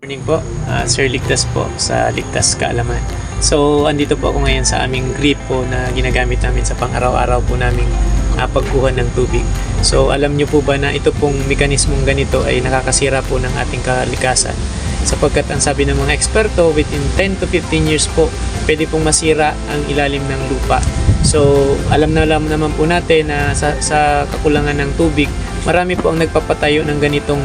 Morning po, Sir Ligtas po sa Ligtas Kaalaman. So, andito po ako ngayon sa aming grip po na ginagamit namin sa pang-araw-araw po naming pagkuha ng tubig. So, alam nyo po ba na ito pong mekanismong ganito ay nakakasira po ng ating kalikasan? Sapagkat ang sabi ng mga eksperto, within 10 to 15 years po, pwede pong masira ang ilalim ng lupa. So, alam naman po natin na sa kakulangan ng tubig, marami po ang nagpapatayo ng ganitong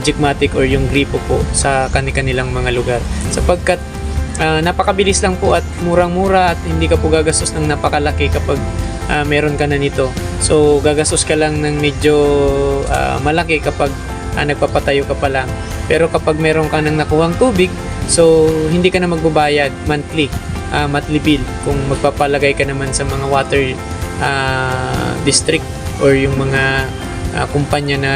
Jigmatic or yung gripo po sa kanilang mga lugar, sapagkat napakabilis lang po at murang-mura at hindi ka po gagastos ng napakalaki kapag meron ka na nito. So gagastos ka lang ng medyo malaki kapag nagpapatayo ka pa lang, pero kapag meron ka nang nakuhang tubig, so hindi ka na magbabayad monthly bill kung magpapalagay ka naman sa mga water district or yung mga kumpanya na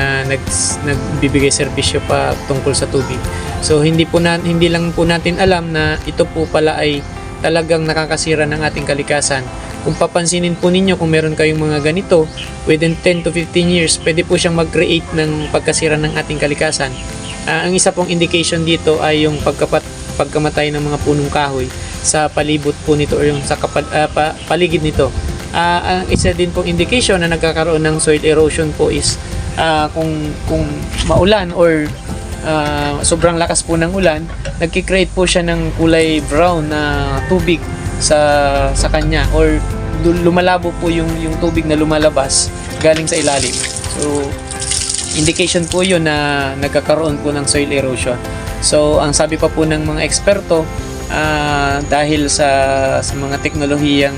nagbibigay serbisyo pa tungkol sa tubig. So hindi lang po natin alam na ito po pala ay talagang nakakasira ng ating kalikasan. Kung papansinin po ninyo, kung meron kayong mga ganito, within 10 to 15 years, pwede po siyang mag-create ng pagkasira ng ating kalikasan. Ang isa pong indication dito ay yung pagkamatay ng mga punong kahoy sa palibot po nito o yung sa paligid nito. Ang isa din pong indication na nagkakaroon ng soil erosion po is kung maulan or sobrang lakas po ng ulan, nagki-create po siya ng kulay brown na tubig sa kanya, or lumalabo po yung tubig na lumalabas galing sa ilalim. So indication po yun na nagkakaroon po ng soil erosion. So ang sabi pa po ng mga eksperto, dahil sa mga teknolohiyang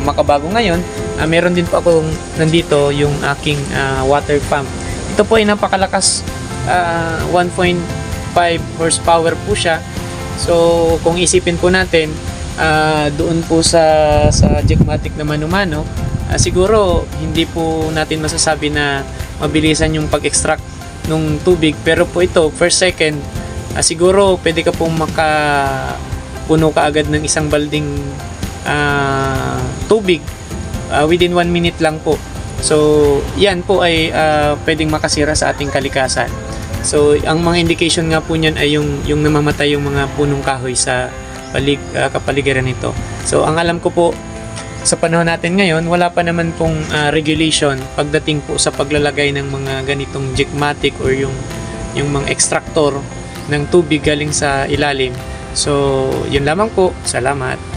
makabago ngayon, meron din po ako nandito yung aking water pump. Ito po ay napakalakas, 1.5 horsepower po siya. So kung isipin po natin, doon po sa Jigmatic na mano-mano, siguro hindi po natin masasabi na mabilisan yung pag-extract ng tubig, pero po ito per second, siguro pwede ka pong makapuno ka agad ng isang balding tubig within 1 minute lang po. So yan po ay pwedeng makasira sa ating kalikasan. So ang mga indication nga po niyan ay yung namamatay yung mga punong kahoy sa kapaligiran nito. So ang alam ko po, sa panahon natin ngayon, wala pa naman pong regulation pagdating po sa paglalagay ng mga ganitong Jigmatic or yung mga extractor ng tubig galing sa ilalim. So yun lamang po. Salamat.